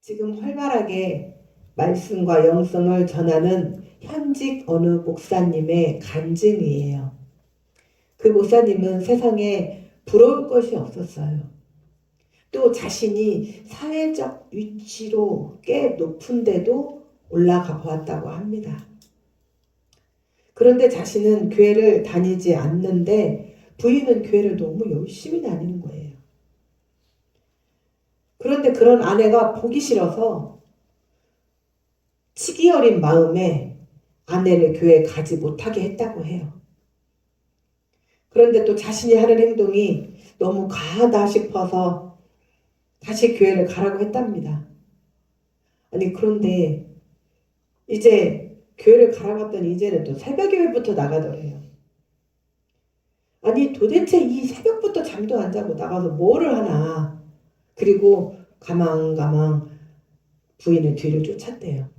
지금 활발하게 말씀과 영성을 전하는 현직 어느 목사님의 간증이에요. 그 목사님은 세상에 부러울 것이 없었어요. 또 자신이 사회적 위치로 꽤 높은 데도 올라가 보았다고 합니다. 그런데 자신은 교회를 다니지 않는데 부인은 교회를 너무 열심히 다니는 거예요. 그런데 그런 아내가 보기 싫어서 치기 어린 마음에 아내를 교회에 가지 못하게 했다고 해요. 그런데 또 자신이 하는 행동이 너무 과하다 싶어서 다시 교회를 가라고 했답니다. 아니 그런데 이제 교회를 가라고 했더니 이제는 또 새벽 예배부터 나가더래요. 아니 도대체 이 새벽부터 잠도 안 자고 나가서 뭐를 하나. 그리고 가망가망 부인의 뒤를 쫓았대요.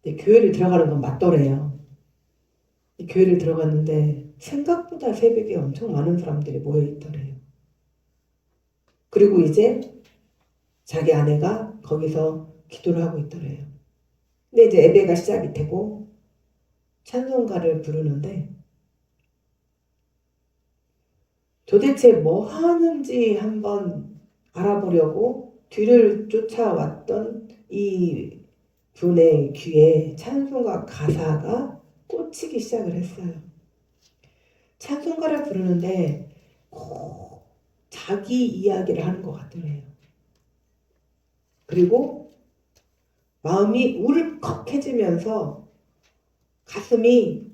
근데 교회를 들어가는 건 맞더래요. 교회를 들어갔는데 생각보다 새벽에 엄청 많은 사람들이 모여있더래요. 그리고 이제 자기 아내가 거기서 기도를 하고 있더래요. 근데 이제 예배가 시작이 되고 찬송가를 부르는데 도대체 뭐 하는지 한번 알아보려고 뒤를 쫓아왔던 이 분의 귀에 찬송가 가사가 꽂히기 시작을 했어요. 찬송가를 부르는데 꼭 자기 이야기를 하는 것 같더래요. 그리고 마음이 울컥해지면서 가슴이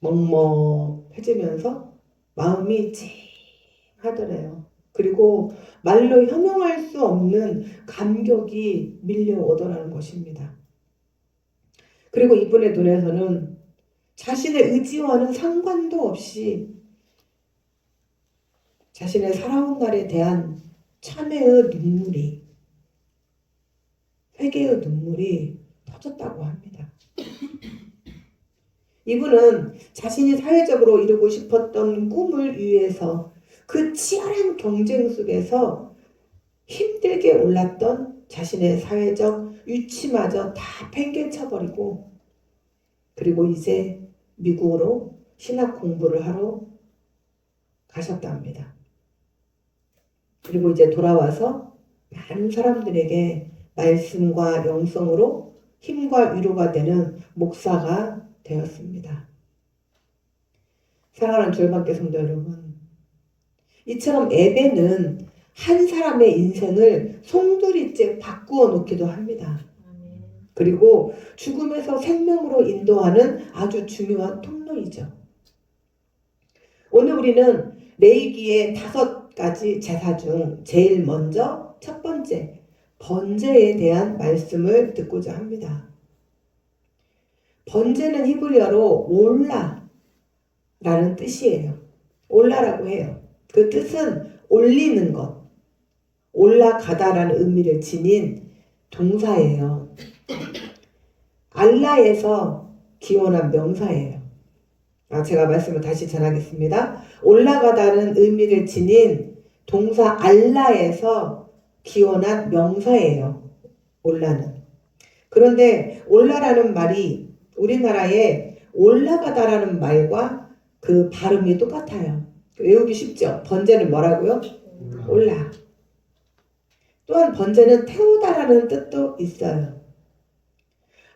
멍멍해지면서 마음이 찡하더래요. 그리고 말로 형용할 수 없는 감격이 밀려오더라는 것입니다. 그리고 이분의 눈에서는 자신의 의지와는 상관도 없이 자신의 살아온 날에 대한 참회의 눈물이, 회개의 눈물이 터졌다고 합니다. 이분은 자신이 사회적으로 이루고 싶었던 꿈을 위해서 그 치열한 경쟁 속에서 힘들게 올랐던 자신의 사회적 위치마저 다 팽개쳐버리고 그리고 이제 미국으로 신학 공부를 하러 가셨답니다. 그리고 이제 돌아와서 많은 사람들에게 말씀과 영성으로 힘과 위로가 되는 목사가 되었습니다. 사랑하는 주일반교 성도 여러분, 이처럼 예배는 한 사람의 인생을 송두리째 바꾸어 놓기도 합니다. 그리고 죽음에서 생명으로 인도하는 아주 중요한 통로이죠. 오늘 우리는 레위기의 5가지 제사 중 제일 먼저 첫 번째 번제에 대한 말씀을 듣고자 합니다. 번제는 히브리어로 올라라는 뜻이에요. 올라라고 해요. 그 뜻은 올리는 것, 올라가다라는 의미를 지닌 동사예요. 알라에서 기원한 명사예요. 제가 말씀을 다시 전하겠습니다. 올라가다는 의미를 지닌 동사 알라에서 기원한 명사예요. 올라는. 그런데 올라라는 말이 우리나라에 올라가다라는 말과 그 발음이 똑같아요. 외우기 쉽죠? 번제는 뭐라고요? 올라. 또한 번제는 태우다라는 뜻도 있어요.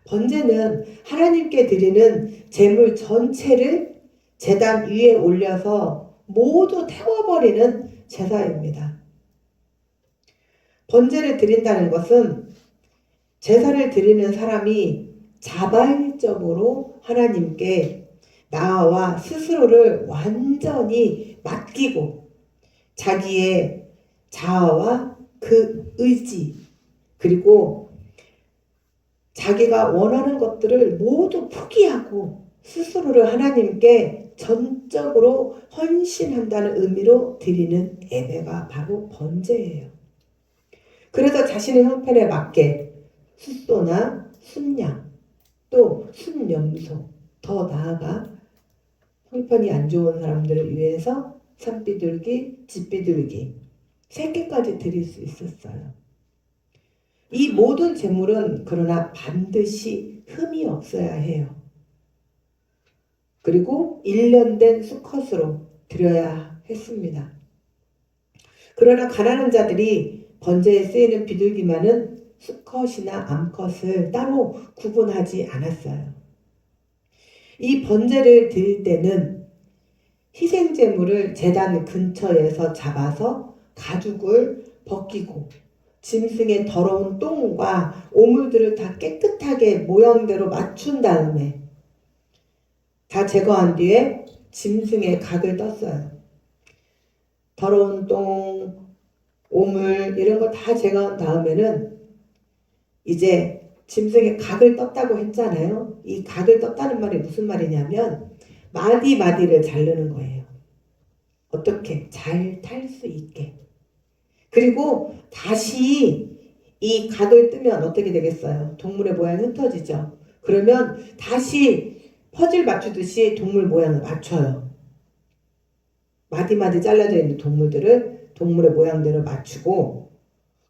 번제는 하나님께 드리는 제물 전체를 제단 위에 올려서 모두 태워버리는 제사입니다. 번제를 드린다는 것은 제사를 드리는 사람이 자발적으로 하나님께 나와 스스로를 완전히 맡기고 자기의 자아와 그 의지 그리고 자기가 원하는 것들을 모두 포기하고 스스로를 하나님께 전적으로 헌신한다는 의미로 드리는 예배가 바로 번제예요. 그래서 자신의 형편에 맞게 숫소나 순양 또 순염소 더 나아가 형편이 안 좋은 사람들을 위해서 산비둘기, 집비둘기 새끼까지 드릴 수 있었어요. 이 모든 제물은 그러나 반드시 흠이 없어야 해요. 그리고 1년 된 수컷으로 드려야 했습니다. 그러나 가난한 자들이 번제에 쓰이는 비둘기만은 수컷이나 암컷을 따로 구분하지 않았어요. 이 번제를 드릴 때는 희생제물을 제단 근처에서 잡아서 가죽을 벗기고 짐승의 더러운 똥과 오물들을 다 깨끗하게 모양대로 맞춘 다음에 다 제거한 뒤에 짐승의 각을 떴어요. 더러운 똥, 오물 이런 거 다 제거한 다음에는 이제 짐승의 각을 떴다고 했잖아요. 이 각을 떴다는 말이 무슨 말이냐면 마디마디를 자르는 거예요. 어떻게? 잘 탈 수 있게. 그리고 다시 이 각을 뜨면 어떻게 되겠어요? 동물의 모양이 흩어지죠. 그러면 다시 퍼즐 맞추듯이 동물 모양을 맞춰요. 마디마디 잘라져 있는 동물들을 동물의 모양대로 맞추고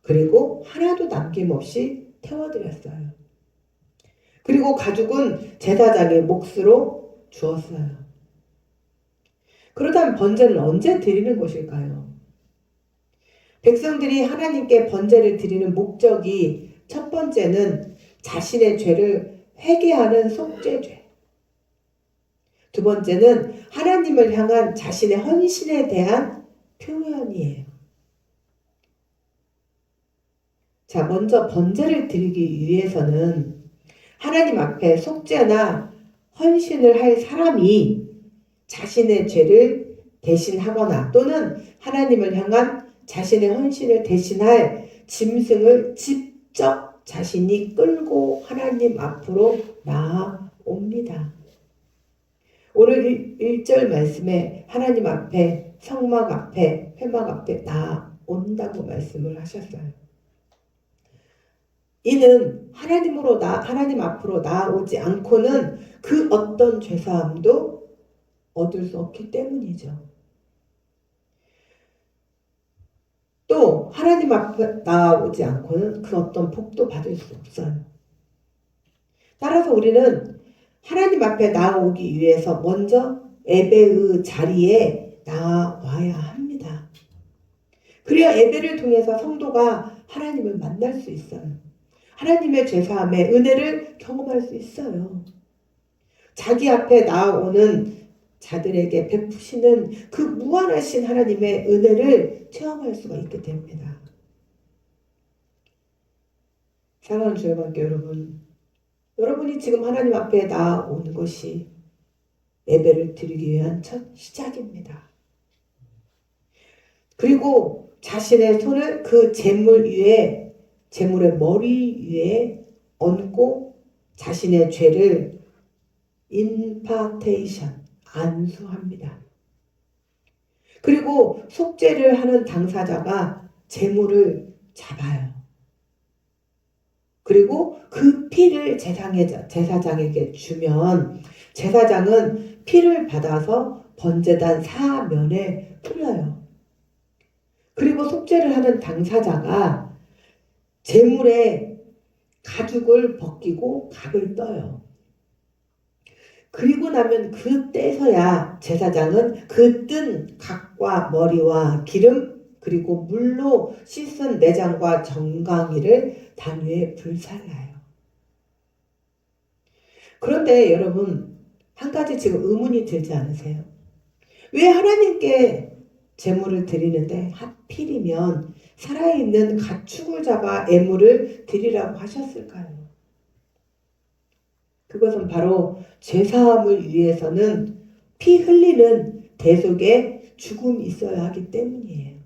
그리고 하나도 남김없이 태워드렸어요. 그리고 가죽은 제사장의 몫으로 주었어요. 그렇다면 번제를 언제 드리는 것일까요? 백성들이 하나님께 번제를 드리는 목적이 첫 번째는 자신의 죄를 회개하는 속죄죄. 두 번째는 하나님을 향한 자신의 헌신에 대한 표현이에요. 자, 먼저 번제를 드리기 위해서는 하나님 앞에 속죄나 헌신을 할 사람이 자신의 죄를 대신하거나 또는 하나님을 향한 자신의 헌신을 대신할 짐승을 직접 자신이 끌고 하나님 앞으로 나아옵니다. 오늘 1절 말씀에 하나님 앞에 성막 앞에 회막 앞에 나온다고 말씀을 하셨어요. 이는 하나님 앞으로 나오지 않고는 그 어떤 죄사함도 얻을 수 없기 때문이죠. 또 하나님 앞에 나오지 않고는 그 어떤 복도 받을 수 없어요. 따라서 우리는 하나님 앞에 나오기 위해서 먼저 예배의 자리에 나와야 합니다. 그래야 예배를 통해서 성도가 하나님을 만날 수 있어요. 하나님의 죄사함의 은혜를 경험할 수 있어요. 자기 앞에 나오는 자들에게 베푸시는 그 무한하신 하나님의 은혜를 체험할 수가 있게 됩니다. 사랑하는 주의 관계 여러분, 여러분이 지금 하나님 앞에 나오는 것이 예배를 드리기 위한 첫 시작입니다. 그리고 자신의 손을 그 제물의 머리 위에 얹고 자신의 죄를 임파테이션, 안수합니다. 그리고 속죄를 하는 당사자가 제물을 잡아요. 그리고 그 피를 제사장에게 주면 제사장은 피를 받아서 번제단 사면에 뿌려요. 그리고 속죄를 하는 당사자가 제물에 가죽을 벗기고 각을 떠요. 그리고 나면 그때서야 제사장은 그 뜬 각과 머리와 기름 그리고 물로 씻은 내장과 정강이를 단 위에 불살라요. 그런데 여러분 한 가지 지금 의문이 들지 않으세요? 왜 하나님께 제물을 드리는데 하필이면 살아있는 가축을 잡아 애물을 드리라고 하셨을까요? 그것은 바로 죄사함을 위해서는 피 흘리는 대속의 죽음이 있어야 하기 때문이에요.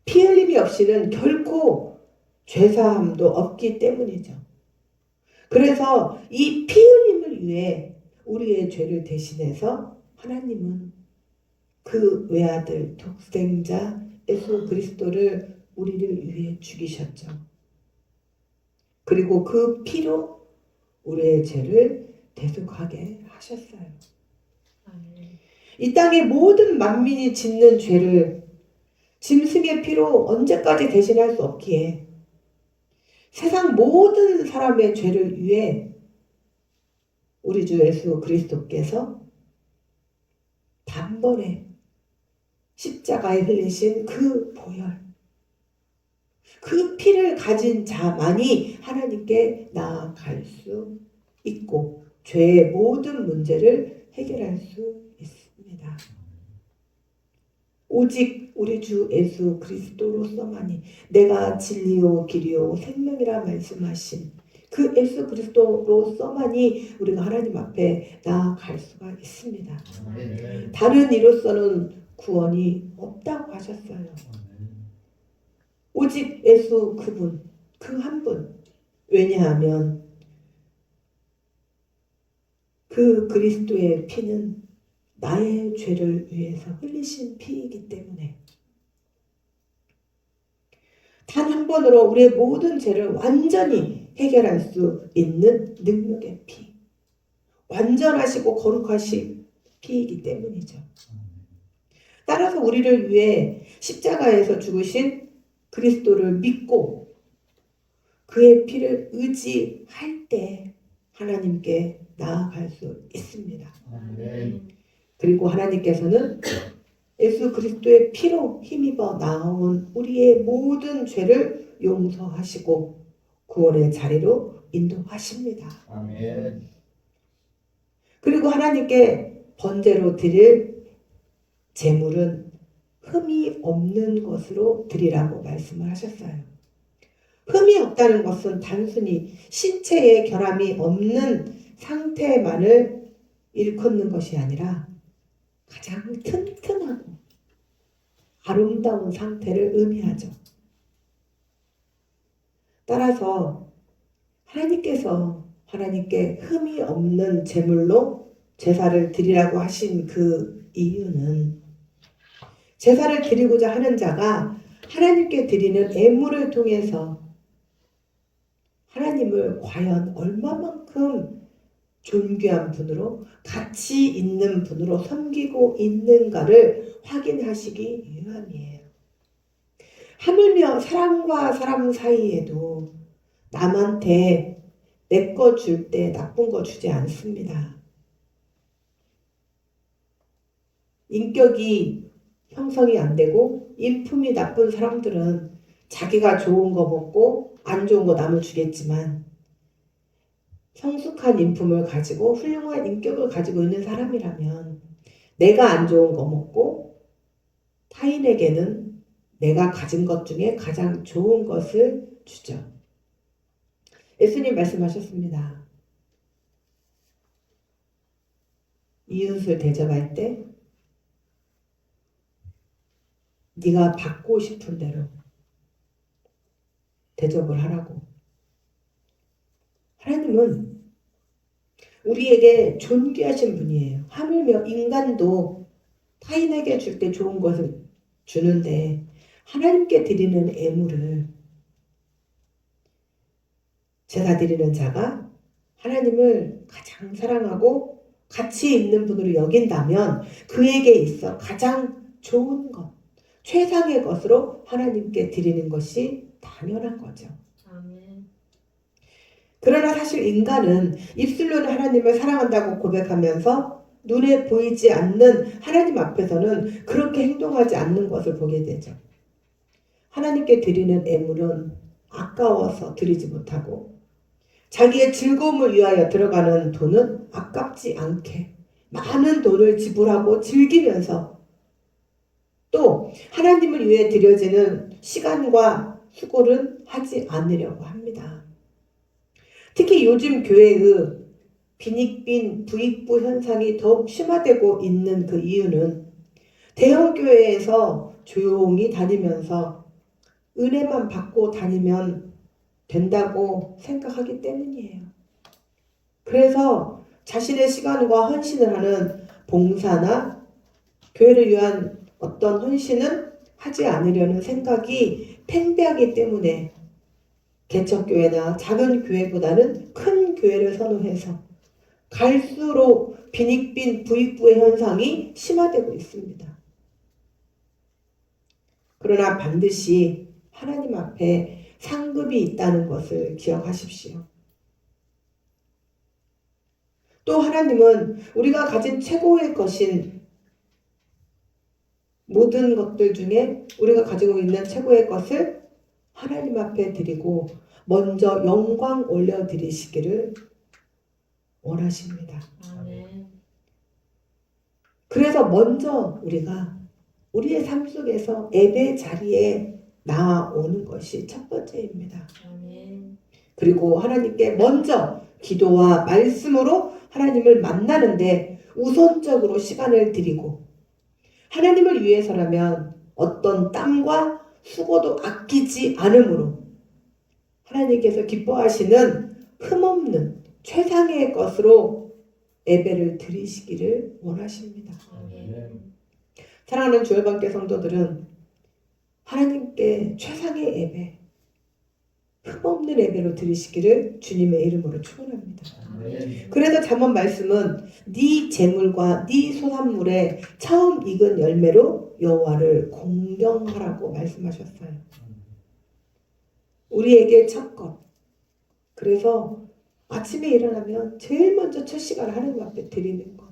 피 흘림이 없이는 결코 죄사함도 없기 때문이죠. 그래서 이 피 흘림을 위해 우리의 죄를 대신해서 하나님은 그 외아들 독생자 예수 그리스도를 우리를 위해 죽이셨죠. 그리고 그 피로 우리의 죄를 대속하게 하셨어요. 이 땅의 모든 만민이 짓는 죄를 짐승의 피로 언제까지 대신할 수 없기에 세상 모든 사람의 죄를 위해 우리 주 예수 그리스도께서 단번에 십자가에 흘리신 그 보혈, 그 피를 가진 자만이 하나님께 나아갈 수 있고 죄의 모든 문제를 해결할 수 있습니다. 오직 우리 주 예수 그리스도로서만이 내가 진리요 길이요 생명이라 말씀하신 그 예수 그리스도로서만이 우리가 하나님 앞에 나아갈 수가 있습니다. 다른 이로서는 구원이 없다고 하셨어요. 오직 예수 그분, 그 한 분. 왜냐하면 그 그리스도의 피는 나의 죄를 위해서 흘리신 피이기 때문에 단 한 번으로 우리의 모든 죄를 완전히 해결할 수 있는 능력의 피, 완전하시고 거룩하신 피이기 때문이죠. 따라서 우리를 위해 십자가에서 죽으신 그리스도를 믿고 그의 피를 의지할 때 하나님께 나아갈 수 있습니다. 그리고 하나님께서는 예수 그리스도의 피로 힘입어 나온 우리의 모든 죄를 용서하시고 구원의 자리로 인도하십니다. 아멘. 그리고 하나님께 번제로 드릴 제물은 흠이 없는 것으로 드리라고 말씀을 하셨어요. 흠이 없다는 것은 단순히 신체에 결함이 없는 상태만을 일컫는 것이 아니라 가장 튼튼하고 아름다운 상태를 의미하죠. 따라서 하나님께 흠이 없는 제물로 제사를 드리라고 하신 그 이유는 제사를 드리고자 하는 자가 하나님께 드리는 애물을 통해서 하나님을 과연 얼마만큼 존귀한 분으로 가치 있는 분으로 섬기고 있는가를 확인하시기 위함이에요. 하물며 사람과 사람 사이에도 남한테 내 거 줄 때 나쁜 거 주지 않습니다. 인격이 형성이 안 되고 인품이 나쁜 사람들은 자기가 좋은 거 먹고 안 좋은 거 남을 주겠지만 성숙한 인품을 가지고 훌륭한 인격을 가지고 있는 사람이라면 내가 안 좋은 거 먹고 타인에게는 내가 가진 것 중에 가장 좋은 것을 주죠. 예수님 말씀하셨습니다. 이웃을 대접할 때 네가 받고 싶은 대로 대접을 하라고. 하나님은 우리에게 존귀하신 분이에요. 하물며 인간도 타인에게 줄 때 좋은 것을 주는데 하나님께 드리는 애물을 제사 드리는 자가 하나님을 가장 사랑하고 가치 있는 분으로 여긴다면 그에게 있어 가장 좋은 것, 최상의 것으로 하나님께 드리는 것이 당연한 거죠. 아멘. 그러나 사실 인간은 입술로는 하나님을 사랑한다고 고백하면서 눈에 보이지 않는 하나님 앞에서는 그렇게 행동하지 않는 것을 보게 되죠. 하나님께 드리는 애물은 아까워서 드리지 못하고 자기의 즐거움을 위하여 들어가는 돈은 아깝지 않게 많은 돈을 지불하고 즐기면서 또 하나님을 위해 드려지는 시간과 수고를 하지 않으려고 합니다. 특히 요즘 교회의 빈익빈 부익부 현상이 더욱 심화되고 있는 그 이유는 대형 교회에서 조용히 다니면서 은혜만 받고 다니면 된다고 생각하기 때문이에요. 그래서 자신의 시간과 헌신을 하는 봉사나 교회를 위한 어떤 헌신은 하지 않으려는 생각이 팽배하기 때문에 개척교회나 작은 교회보다는 큰 교회를 선호해서 갈수록 빈익빈 부익부의 현상이 심화되고 있습니다. 그러나 반드시 하나님 앞에 상급이 있다는 것을 기억하십시오. 또 하나님은 우리가 가진 최고의 것인 모든 것들 중에 우리가 가지고 있는 최고의 것을 하나님 앞에 드리고 먼저 영광 올려드리시기를 원하십니다. 아멘. 그래서 먼저 우리가 우리의 삶 속에서 예배 자리에 나오는 것이 첫 번째입니다. 아멘. 그리고 하나님께 먼저 기도와 말씀으로 하나님을 만나는데 우선적으로 시간을 드리고 하나님을 위해서라면 어떤 땀과 수고도 아끼지 않으므로 하나님께서 기뻐하시는 흠없는 최상의 것으로 예배를 드리시기를 원하십니다. 아멘. 사랑하는 주일반교 성도들은 하나님께 최상의 예배, 흠없는 예배로 드리시기를 주님의 이름으로 축원합니다. 아멘. 그래서 잠언 말씀은 네 재물과 네 소산물의 처음 익은 열매로 여호와를 공경하라고 말씀하셨어요. 우리에게 첫 것. 그래서 아침에 일어나면 제일 먼저 첫 시간 하나님 앞에 드리는 것.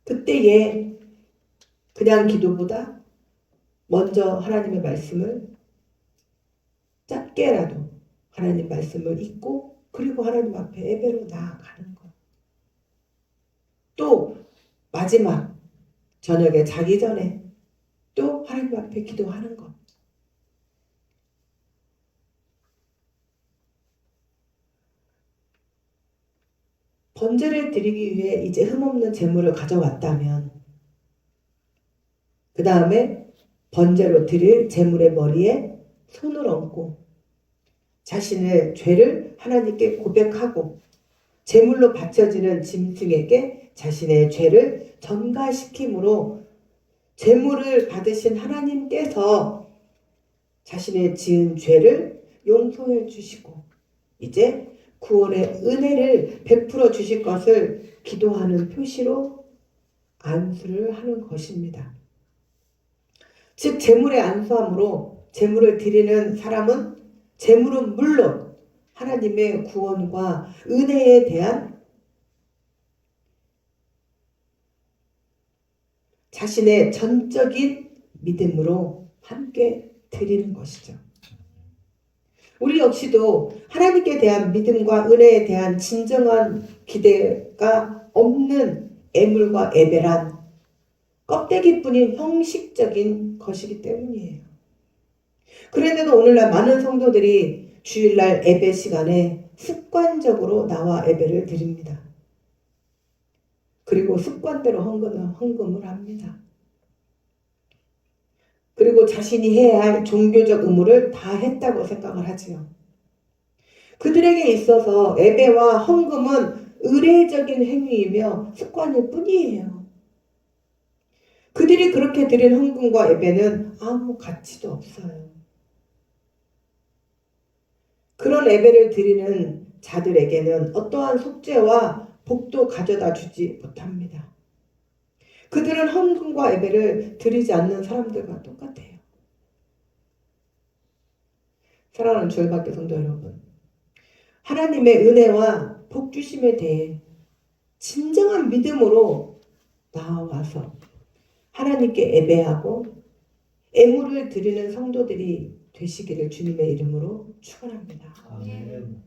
그때에 그냥 기도보다 먼저 하나님의 말씀을 짧게라도 하나님 말씀을 읽고 그리고 하나님 앞에 예배로 나아가는 것. 또 마지막 저녁에 자기 전에 또 하나님 앞에 기도하는 것. 번제를 드리기 위해 이제 흠없는 제물을 가져왔다면 그 다음에 번제로 드릴 제물의 머리에 손을 얹고 자신의 죄를 하나님께 고백하고 제물로 바쳐지는 짐승에게 자신의 죄를 전가시킴으로 제물을 받으신 하나님께서 자신의 지은 죄를 용서해 주시고 이제 구원의 은혜를 베풀어 주실 것을 기도하는 표시로 안수를 하는 것입니다. 즉 제물의 안수함으로 제물을 드리는 사람은 제물은 물론 하나님의 구원과 은혜에 대한 자신의 전적인 믿음으로 함께 드리는 것이죠. 우리 역시도 하나님께 대한 믿음과 은혜에 대한 진정한 기대가 없는 예물과 예배란 껍데기뿐인 형식적인 것이기 때문이에요. 그런데도 오늘날 많은 성도들이 주일날 예배 시간에 습관적으로 나와 예배를 드립니다. 그리고 습관대로 헌금을 합니다. 그리고 자신이 해야 할 종교적 의무를 다 했다고 생각을 하지요. 그들에게 있어서 예배와 헌금은 의례적인 행위이며 습관일 뿐이에요. 그들이 그렇게 드린 헌금과 예배는 아무 가치도 없어요. 그런 예배를 드리는 자들에게는 어떠한 속죄와 복도 가져다 주지 못합니다. 그들은 헌금과 예배를 드리지 않는 사람들과 똑같아요. 사랑하는 주일반교 성도 여러분, 하나님의 은혜와 복주심에 대해 진정한 믿음으로 나와서 하나님께 예배하고 예물을 드리는 성도들이 되시기를 주님의 이름으로 축원합니다. 아멘.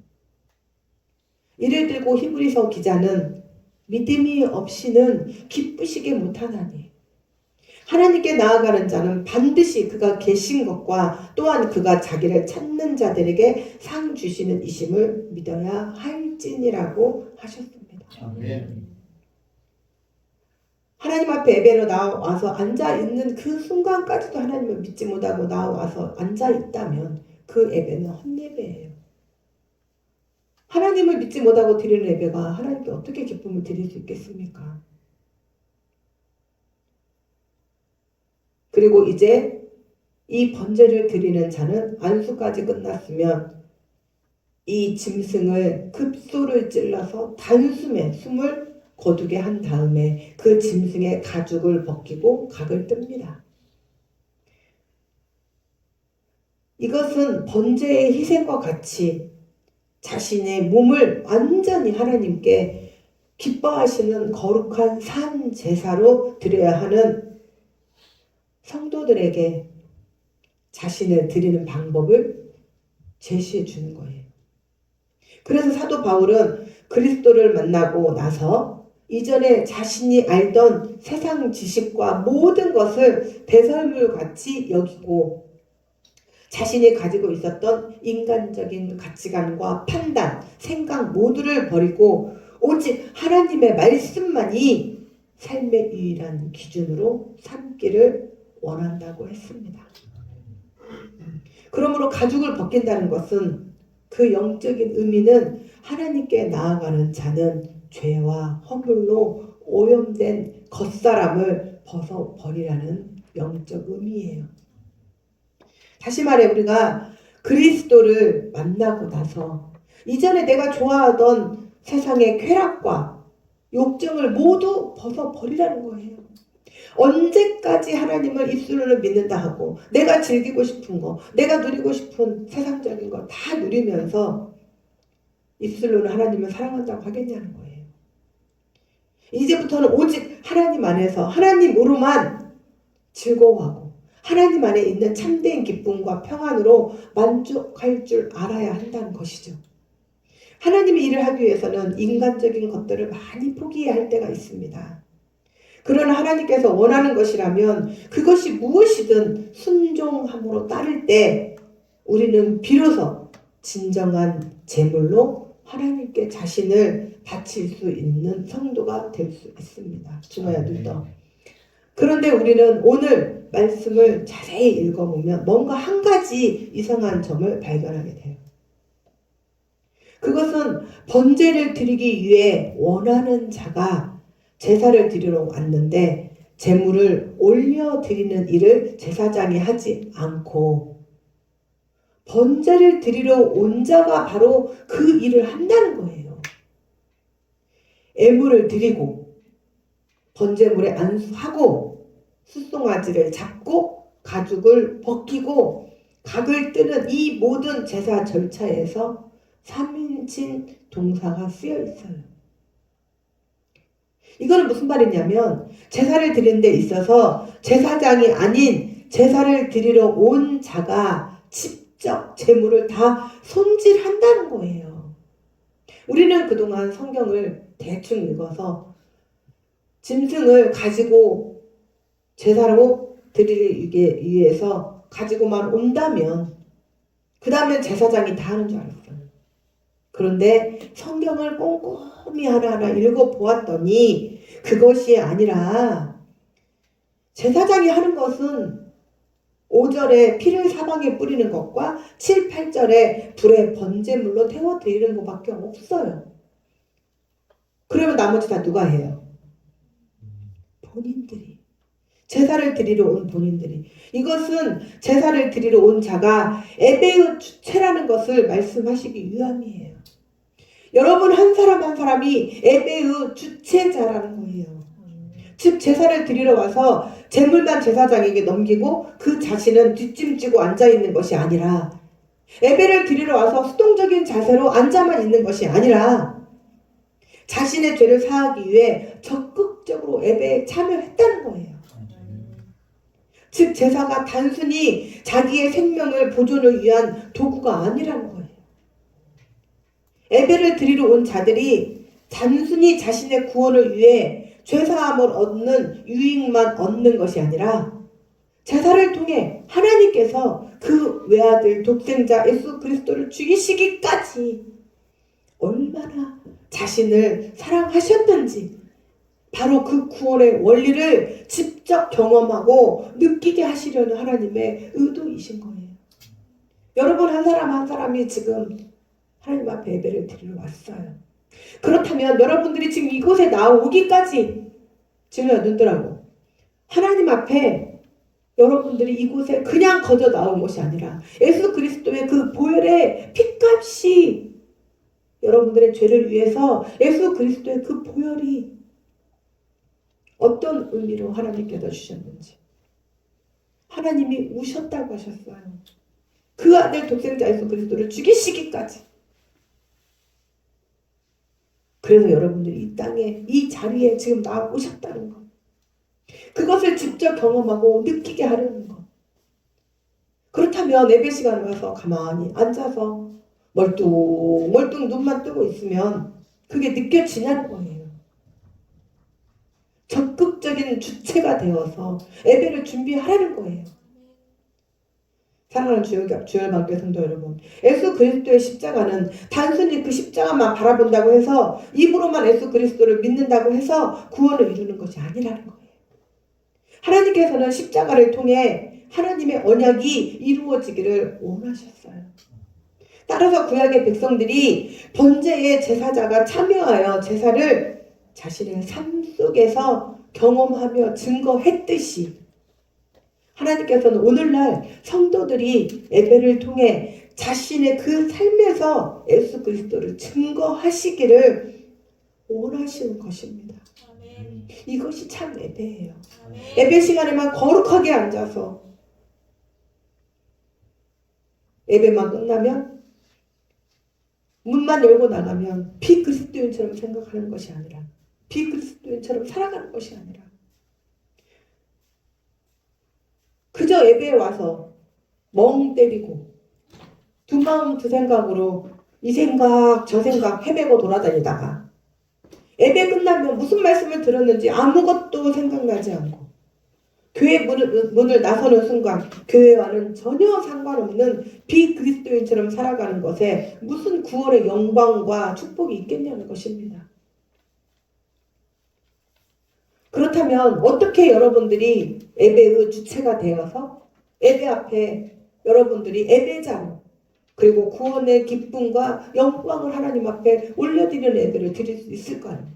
이를 들고 히브리서 기자는 믿음이 없이는 기쁘시게 못하나니 하나님께 나아가는 자는 반드시 그가 계신 것과 또한 그가 자기를 찾는 자들에게 상 주시는 이심을 믿어야 할지니라고 하셨습니다. 아멘. 하나님 앞에 예배로 나와서 앉아있는 그 순간까지도 하나님을 믿지 못하고 나와서 앉아있다면 그 예배는 헛예배예요. 하나님을 믿지 못하고 드리는 예배가 하나님께 어떻게 기쁨을 드릴 수 있겠습니까? 그리고 이제 이 번제를 드리는 자는 안수까지 끝났으면 이 짐승을 급소를 찔러서 단숨에 숨을 거두게 한 다음에 그 짐승의 가죽을 벗기고 각을 뜹니다. 이것은 번제의 희생과 같이 자신의 몸을 완전히 하나님께 기뻐하시는 거룩한 산 제사로 드려야 하는 성도들에게 자신을 드리는 방법을 제시해 주는 거예요. 그래서 사도 바울은 그리스도를 만나고 나서 이전에 자신이 알던 세상 지식과 모든 것을 배설물같이 여기고 자신이 가지고 있었던 인간적인 가치관과 판단, 생각 모두를 버리고 오직 하나님의 말씀만이 삶의 유일한 기준으로 삼기를 원한다고 했습니다. 그러므로 가죽을 벗긴다는 것은 그 영적인 의미는 하나님께 나아가는 자는 죄와 허물로 오염된 겉사람을 벗어버리라는 영적 의미예요. 다시 말해 우리가 그리스도를 만나고 나서 이전에 내가 좋아하던 세상의 쾌락과 욕정을 모두 벗어버리라는 거예요. 언제까지 하나님을 입술로는 믿는다 하고 내가 즐기고 싶은 거, 내가 누리고 싶은 세상적인 거 다 누리면서 입술로는 하나님을 사랑한다고 하겠냐는 거예요. 이제부터는 오직 하나님 안에서 하나님으로만 즐거워하고 하나님 안에 있는 참된 기쁨과 평안으로 만족할 줄 알아야 한다는 것이죠. 하나님의 일을 하기 위해서는 인간적인 것들을 많이 포기해야 할 때가 있습니다. 그러나 하나님께서 원하는 것이라면 그것이 무엇이든 순종함으로 따를 때 우리는 비로소 진정한 제물로 하나님께 자신을 바칠 수 있는 성도가 될 수 있습니다. 주마야 눈떠. 그런데 우리는 오늘 말씀을 자세히 읽어보면 뭔가 한 가지 이상한 점을 발견하게 돼요. 그것은 번제를 드리기 위해 원하는 자가 제사를 드리러 왔는데 제물을 올려드리는 일을 제사장이 하지 않고 번제를 드리러 온 자가 바로 그 일을 한다는 거예요. 애물을 드리고 번제물에 안수하고 숫송아지를 잡고 가죽을 벗기고 각을 뜨는 이 모든 제사 절차에서 3인칭 동사가 쓰여 있어요. 이거는 무슨 말이냐면 제사를 드리는 데 있어서 제사장이 아닌 제사를 드리러 온 자가 직접 제물을 다 손질한다는 거예요. 우리는 그동안 성경을 대충 읽어서 짐승을 가지고 제사로 드리기 위해서 가지고만 온다면 그 다음엔 제사장이 다 하는 줄 알았어요. 그런데 성경을 꼼꼼히 하나하나 읽어보았더니 그것이 아니라 제사장이 하는 것은 5절에 피를 사방에 뿌리는 것과 7, 8절에 불에 번제물로 태워드리는 것밖에 없어요. 그러면 나머지 다 누가 해요? 본인들이. 제사를 드리러 온 본인들이. 이것은 제사를 드리러 온 자가 예배의 주체라는 것을 말씀하시기 위함이에요. 여러분 한 사람 한 사람이 예배의 주체자라는 거예요. 즉 제사를 드리러 와서 제물만 제사장에게 넘기고 그 자신은 뒷짐지고 앉아있는 것이 아니라 예배를 드리러 와서 수동적인 자세로 앉아만 있는 것이 아니라 자신의 죄를 사하기 위해 적극적으로 예배에 참여했다는 거예요. 즉 제사가 단순히 자기의 생명을 보존을 위한 도구가 아니라는 거예요. 예배를 드리러 온 자들이 단순히 자신의 구원을 위해 죄사함을 얻는 유익만 얻는 것이 아니라 제사를 통해 하나님께서 그 외아들 독생자 예수 그리스도를 죽이시기까지 얼마나 자신을 사랑하셨는지 바로 그 구원의 원리를 직접 경험하고 느끼게 하시려는 하나님의 의도이신 거예요. 여러분 한 사람 한 사람이 지금 하나님 앞에 예배를 드리러 왔어요. 그렇다면 여러분들이 지금 이곳에 나오기까지 지금 눈들하고 하나님 앞에 여러분들이 이곳에 그냥 거저 나온 것이 아니라 예수 그리스도의 그 보혈의 핏값이 여러분들의 죄를 위해서 예수 그리스도의 그 보혈이 어떤 의미로 하나님께서 주셨는지 하나님이 우셨다고 하셨어요. 그 아들 독생자 예수 그리스도를 죽이시기까지. 그래서 여러분들이 이 땅에 이 자리에 지금 나와 오셨다는 것. 그것을 직접 경험하고 느끼게 하려는 것. 그렇다면 예배 시간에 와서 가만히 앉아서 멀뚱멀뚱 눈만 뜨고 있으면 그게 느껴지냐는 거예요. 적극적인 주체가 되어서 예배를 준비하라는 거예요. 사랑하는 주열방교 성도 여러분, 예수 그리스도의 십자가는 단순히 그 십자가만 바라본다고 해서 입으로만 예수 그리스도를 믿는다고 해서 구원을 이루는 것이 아니라는 거예요. 하나님께서는 십자가를 통해 하나님의 언약이 이루어지기를 원하셨어요. 따라서 구약의 백성들이 번제의 제사자가 참여하여 제사를 자신의 삶 속에서 경험하며 증거했듯이 하나님께서는 오늘날 성도들이 예배를 통해 자신의 그 삶에서 예수 그리스도를 증거하시기를 원하시는 것입니다. 이것이 참 예배예요. 예배 시간에만 거룩하게 앉아서 예배만 끝나면 문만 열고 나가면 비그리스도인처럼 생각하는 것이 아니라 비그리스도인처럼 살아가는 것이 아니라 그저 예배에 와서 멍 때리고 두 마음 두 생각으로 이 생각 저 생각 헤매고 돌아다니다가 예배 끝나면 무슨 말씀을 들었는지 아무것도 생각나지 않고 교회 문을 나서는 순간 교회와는 전혀 상관없는 비그리스도인처럼 살아가는 것에 무슨 구원의 영광과 축복이 있겠냐는 것입니다. 그렇다면 어떻게 여러분들이 예배의 주체가 되어서 예배 앞에 여러분들이 예배자로 그리고 구원의 기쁨과 영광을 하나님 앞에 올려드리는 예배를 드릴 수 있을까요?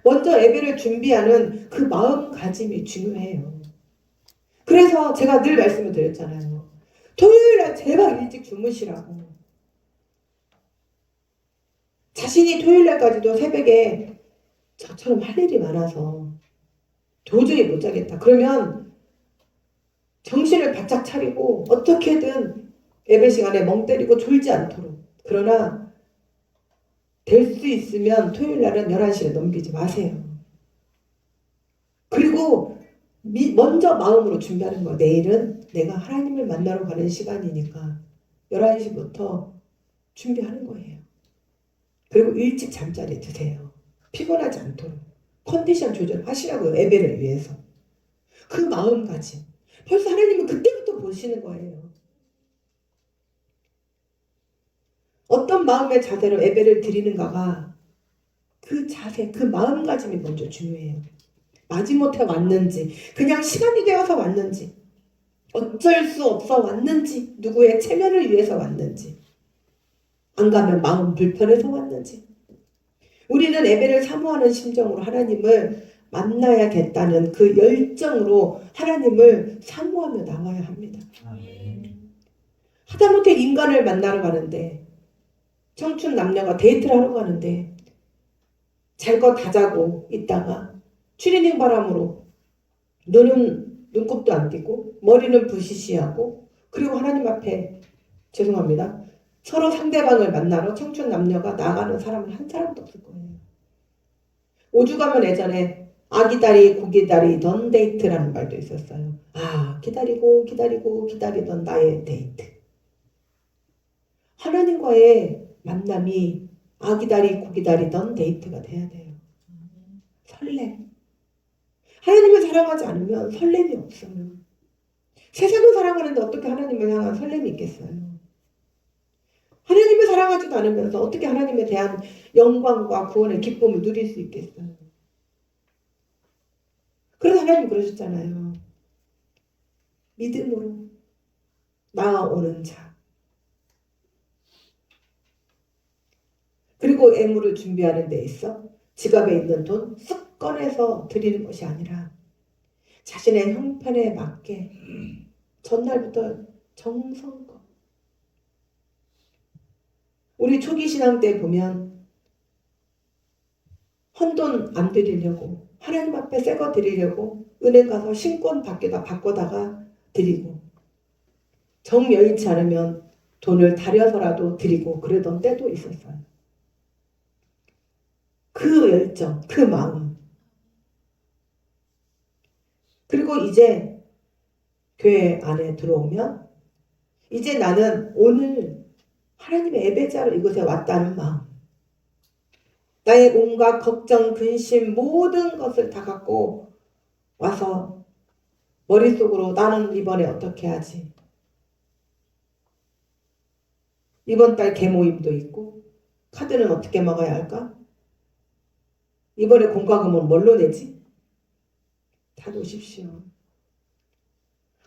먼저 예배를 준비하는 그 마음가짐이 중요해요. 그래서 제가 늘 말씀을 드렸잖아요. 토요일날 제발 일찍 주무시라고. 자신이 토요일날까지도 새벽에 저처럼 할 일이 많아서 도저히 못 자겠다. 그러면 정신을 바짝 차리고 어떻게든 예배 시간에 멍 때리고 졸지 않도록. 그러나 될 수 있으면 토요일 날은 11시를 넘기지 마세요. 그리고 먼저 마음으로 준비하는 거예요. 내일은 내가 하나님을 만나러 가는 시간이니까 11시부터 준비하는 거예요. 그리고 일찍 잠자리 드세요. 피곤하지 않도록. 컨디션 조절하시라고요. 예배를 위해서. 그 마음가짐. 벌써 하나님은 그때부터 보시는 거예요. 어떤 마음의 자세로 예배를 드리는가가 그 자세, 그 마음가짐이 먼저 중요해요. 마지못해 왔는지, 그냥 시간이 되어서 왔는지, 어쩔 수 없어 왔는지, 누구의 체면을 위해서 왔는지, 안 가면 마음 불편해서 왔는지. 우리는 예배를 사모하는 심정으로 하나님을 만나야겠다는 그 열정으로 하나님을 사모하며 나와야 합니다. 하다못해 인간을 만나러 가는데 청춘 남녀가 데이트를 하러 가는데 잘 거 다 자고 있다가 추리닝 바람으로 눈곱도 안 띄고 머리는 부시시하고 그리고 하나님 앞에 죄송합니다. 서로 상대방을 만나러 청춘 남녀가 나가는 사람은 한 사람도 없을 거예요. 오죽하면 예전에 아기다리 고기다리던 데이트라는 말도 있었어요. 아, 기다리고 기다리고 기다리던 나의 데이트. 하나님과의 만남이 아기다리 고기다리던 데이트가 돼야 돼요. 설렘. 하나님을 사랑하지 않으면 설렘이 없어요. 세상을 사랑하는데 어떻게 하나님을 향한 설렘이 있겠어요? 하나님을 사랑하지도 않으면서 어떻게 하나님에 대한 영광과 구원의 기쁨을 누릴 수 있겠어요? 그래서 하나님 그러셨잖아요. 믿음으로 나아오는 자. 그리고 애물을 준비하는 데 있어 지갑에 있는 돈 쓱 꺼내서 드리는 것이 아니라 자신의 형편에 맞게 전날부터 정성껏. 우리 초기 신앙 때 보면 헌돈 안 드리려고 하나님 앞에 새거 드리려고 은행 가서 신권 바꿔다가 드리고 정 여의치 않으면 돈을 다려서라도 드리고 그러던 때도 있었어요. 그 열정, 그 마음. 그리고 이제 교회 안에 들어오면 이제 나는 오늘 하나님의 예배자로 이곳에 왔다는 마음. 나의 온갖 걱정, 근심, 모든 것을 다 갖고 와서 머릿속으로 나는 이번에 어떻게 하지? 이번 달 개모임도 있고 카드는 어떻게 먹어야 할까? 이번에 공과금은 뭘로 내지? 다 놓으십시오.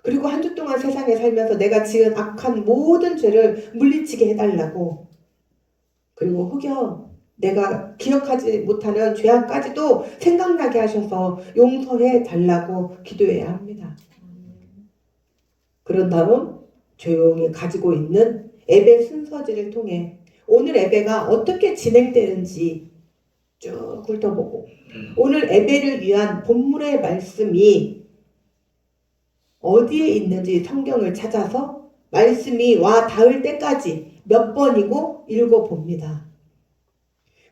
그리고 한 주 동안 세상에 살면서 내가 지은 악한 모든 죄를 물리치게 해달라고, 그리고 혹여 내가 기억하지 못하는 죄악까지도 생각나게 하셔서 용서해 달라고 기도해야 합니다. 그런 다음 조용히 가지고 있는 예배 순서지를 통해 오늘 예배가 어떻게 진행되는지 쭉 훑어보고, 오늘 예배를 위한 본문의 말씀이 어디에 있는지 성경을 찾아서 말씀이 와 닿을 때까지 몇 번이고 읽어봅니다.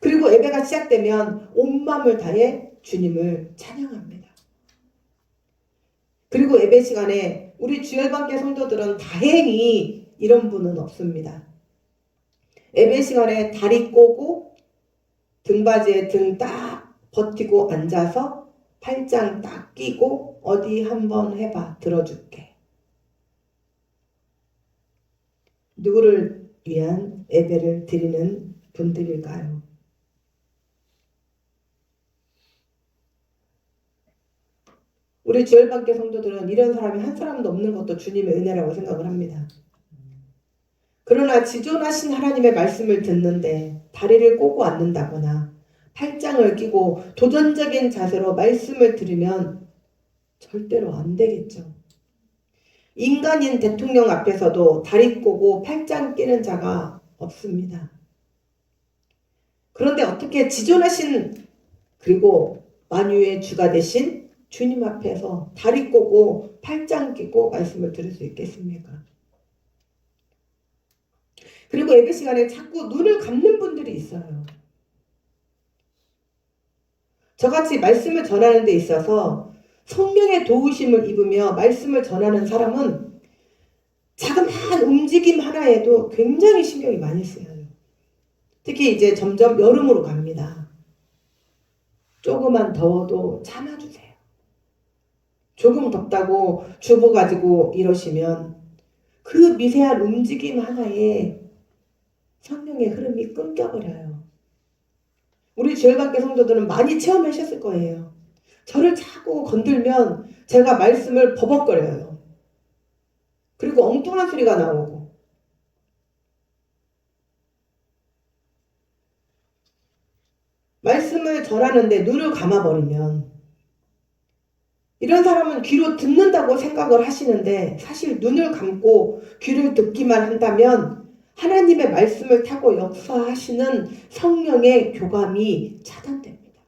그리고 예배가 시작되면 온 마음을 다해 주님을 찬양합니다. 그리고 예배 시간에 우리 주열반교 성도들은 다행히 이런 분은 없습니다. 예배 시간에 다리 꼬고 등받이에 등 딱 버티고 앉아서 팔짱 딱 끼고 어디 한번 해봐 들어줄게. 누구를 위한 예배를 드리는 분들일까요? 우리 주열반교 성도들은 이런 사람이 한 사람도 없는 것도 주님의 은혜라고 생각을 합니다. 그러나 지존하신 하나님의 말씀을 듣는데 다리를 꼬고 앉는다거나 팔짱을 끼고 도전적인 자세로 말씀을 들으면 절대로 안 되겠죠. 인간인 대통령 앞에서도 다리 꼬고 팔짱 끼는 자가 없습니다. 그런데 어떻게 지존하신 그리고 만유의 주가 되신 주님 앞에서 다리 꼬고 팔짱 끼고 말씀을 들을 수 있겠습니까? 그리고 예배 시간에 자꾸 눈을 감는 분들이 있어요. 저같이 말씀을 전하는 데 있어서 성령의 도우심을 입으며 말씀을 전하는 사람은 자그마한 움직임 하나에도 굉장히 신경이 많이 쓰여요. 특히 이제 점점 여름으로 갑니다. 조금만 더워도 참아주세요. 조금 덥다고 주보 가지고 이러시면 그 미세한 움직임 하나에 성령의 흐름이 끊겨버려요. 우리 주일반교 성도들은 많이 체험하셨을 거예요. 저를 자꾸 건들면 제가 말씀을 버벅거려요. 그리고 엉뚱한 소리가 나오고. 말씀을 전하는데 눈을 감아버리면 이런 사람은 귀로 듣는다고 생각을 하시는데 사실 눈을 감고 귀를 듣기만 한다면 하나님의 말씀을 타고 역사하시는 성령의 교감이 차단됩니다.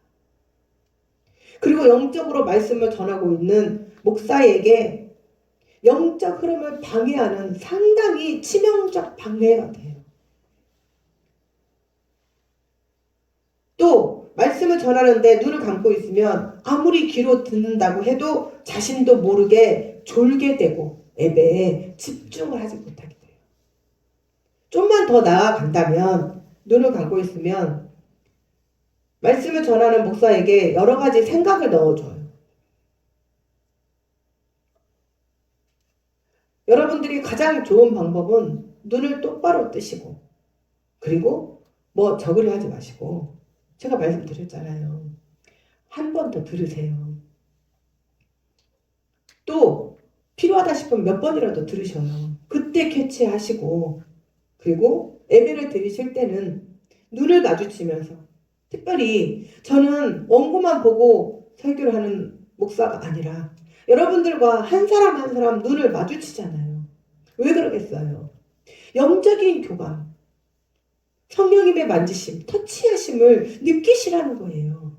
그리고 영적으로 말씀을 전하고 있는 목사에게 영적 흐름을 방해하는 상당히 치명적 방해가 돼요. 또 말씀을 전하는데 눈을 감고 있으면 아무리 귀로 듣는다고 해도 자신도 모르게 졸게 되고 예배에 집중을 하지 못하게 돼요. 좀만 더 나아간다면 눈을 감고 있으면 말씀을 전하는 목사에게 여러 가지 생각을 넣어줘요. 여러분들이 가장 좋은 방법은 눈을 똑바로 뜨시고, 그리고 뭐 저그를 하지 마시고, 제가 말씀드렸잖아요. 한 번 더 들으세요. 또 필요하다 싶으면 몇 번이라도 들으셔요. 그때 캐치하시고, 그리고 예배를 드리실 때는 눈을 마주치면서, 특별히 저는 원고만 보고 설교를 하는 목사가 아니라 여러분들과 한 사람 한 사람 눈을 마주치잖아요. 왜 그러겠어요? 영적인 교감, 성령님의 만지심, 터치하심을 느끼시라는 거예요.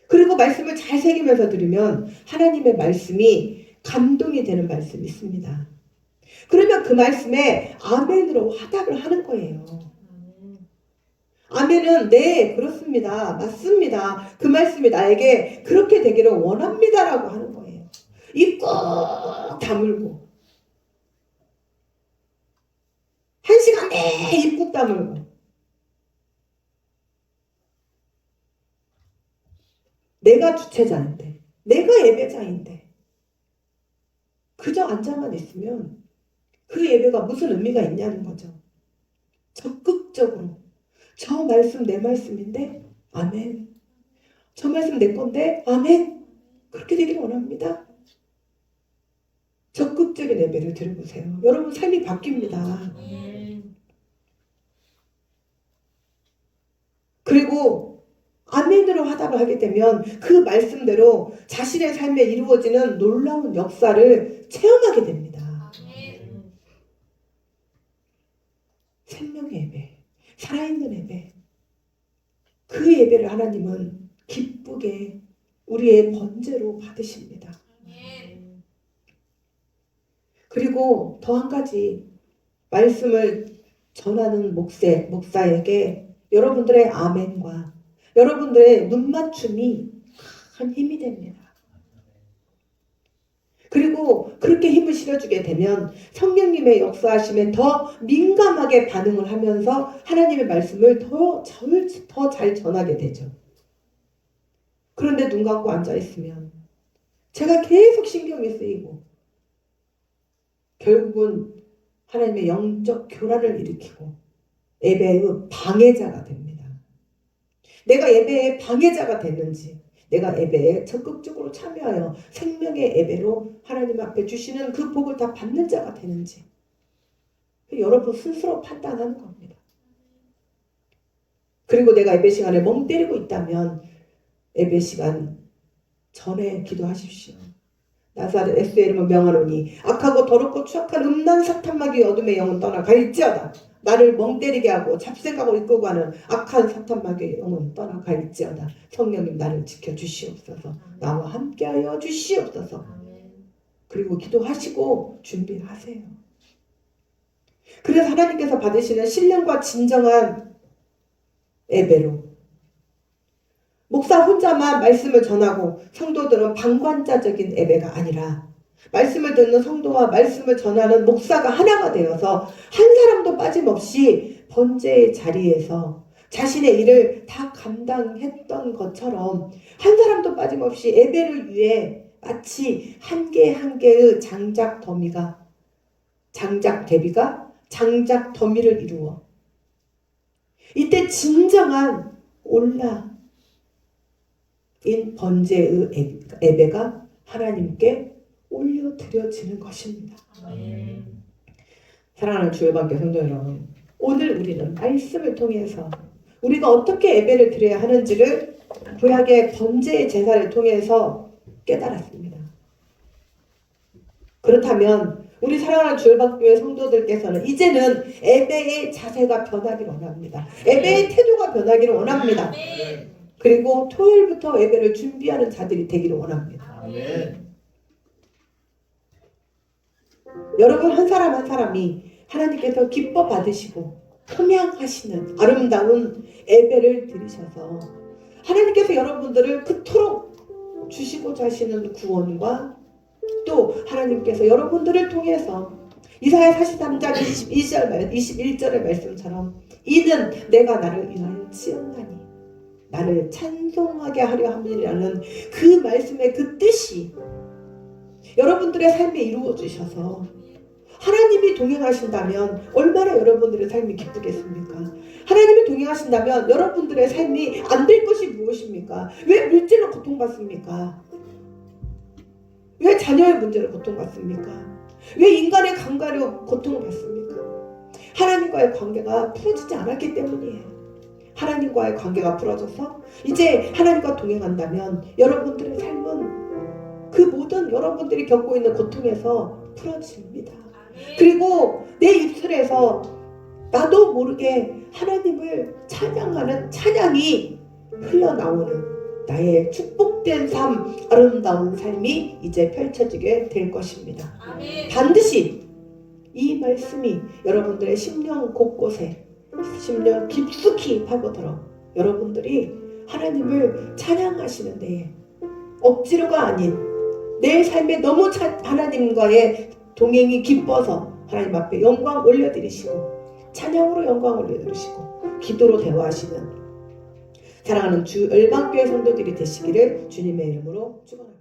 그리고 말씀을 잘 새기면서 들으면 하나님의 말씀이 감동이 되는 말씀이 있습니다. 그러면 그 말씀에 아멘으로 화답을 하는 거예요. 아멘은 네, 그렇습니다. 맞습니다. 그 말씀이 나에게 그렇게 되기를 원합니다라고 하는 거예요. 입 꼭 다물고 한 시간 내내 입 꼭 다물고 내가 주체자인데 내가 예배자인데 그저 앉아만 있으면 그 예배가 무슨 의미가 있냐는 거죠. 적극적으로 저 말씀 내 말씀인데 아멘. 저 말씀 내 건데 아멘. 그렇게 되기를 원합니다. 적극적인 예배를 드려보세요. 여러분 삶이 바뀝니다. 그리고 아멘으로 화답을 하게 되면 그 말씀대로 자신의 삶에 이루어지는 놀라운 역사를 체험하게 됩니다. 생명의 예배, 살아있는 예배. 그 예배를 하나님은 기쁘게 우리의 번제로 받으십니다. 그리고 더 한 가지 말씀을 전하는 목사에게 여러분들의 아멘과 여러분들의 눈맞춤이 큰 힘이 됩니다. 그리고 그렇게 힘을 실어주게 되면 성령님의 역사하심에 더 민감하게 반응을 하면서 하나님의 말씀을 더 잘 전하게 되죠. 그런데 눈 감고 앉아있으면 제가 계속 신경이 쓰이고 결국은 하나님의 영적 교란을 일으키고 예배의 방해자가 됩니다. 내가 예배의 방해자가 됐는지 내가 예배에 적극적으로 참여하여 생명의 예배로 하나님 앞에 주시는 그 복을 다 받는 자가 되는지 여러분 스스로 판단하는 겁니다. 그리고 내가 예배 시간에 멍 때리고 있다면 예배 시간 전에 기도하십시오. 나사렛 예수의 이름을 명하노니 악하고 더럽고 추악한 음란 사탄마귀 어둠의 영은 떠나갈지어다. 나를 멍 때리게 하고 잡생각으로 이끌고 가는 악한 사탄마귀의 영은 떠나갈지어다. 성령님 나를 지켜주시옵소서. 나와 함께하여 주시옵소서. 그리고 기도하시고 준비하세요. 그래서 하나님께서 받으시는 신령과 진정한 예배로 목사 혼자만 말씀을 전하고 성도들은 방관자적인 예배가 아니라 말씀을 듣는 성도와 말씀을 전하는 목사가 하나가 되어서 한 사람도 빠짐없이 번제의 자리에서 자신의 일을 다 감당했던 것처럼 한 사람도 빠짐없이 예배를 위해 마치 한 개 한 개의 장작 더미를 이루어 이때 진정한 온라인 번제의 예배가 하나님께 올려드려지는 것입니다. 사랑하는 주의 관계 성도 여러분, 오늘 우리는 말씀을 통해서 우리가 어떻게 예배를 드려야 하는지를 구약의 번제의 제사를 통해서 깨달았습니다. 그렇다면 우리 사랑하는 주의 관계 성도들께서는 이제는 예배의 자세가 변하기를 원합니다. 예배의 태도가 변하기를 원합니다. 그리고 토요일부터 예배를 준비하는 자들이 되기를 원합니다. 아멘. 여러분 한 사람 한 사람이 하나님께서 기뻐 받으시고 품양하시는 아름다운 예배를 드리셔서 하나님께서 여러분들을 그토록 주시고자 하시는 구원과 또 하나님께서 여러분들을 통해서 이사야 43장 21절의 말씀처럼 이는 내가 나를 위하여 지었나니 나를 찬송하게 하려 함이라는 그 말씀의 그 뜻이 여러분들의 삶에 이루어지셔서 하나님이 동행하신다면 얼마나 여러분들의 삶이 기쁘겠습니까? 하나님이 동행하신다면 여러분들의 삶이 안 될 것이 무엇입니까? 왜 물질로 고통받습니까? 왜 자녀의 문제로 고통받습니까? 왜 인간의 강가로 고통받습니까? 하나님과의 관계가 풀어지지 않았기 때문이에요. 하나님과의 관계가 풀어져서 이제 하나님과 동행한다면 여러분들의 삶은 그 모든 여러분들이 겪고 있는 고통에서 풀어집니다. 그리고 내 입술에서 나도 모르게 하나님을 찬양하는 찬양이 흘러나오는 나의 축복된 삶, 아름다운 삶이 이제 펼쳐지게 될 것입니다. 반드시 이 말씀이 여러분들의 심령 곳곳에 심령 깊숙이 파고들어 여러분들이 하나님을 찬양하시는 데에 억지로가 아닌 내 삶에 너무 하나님과의 동행이 기뻐서 하나님 앞에 영광 올려드리시고 찬양으로 영광 올려드리시고 기도로 대화하시는 사랑하는 주 열방교회 성도들이 되시기를 주님의 이름으로 축원합니다.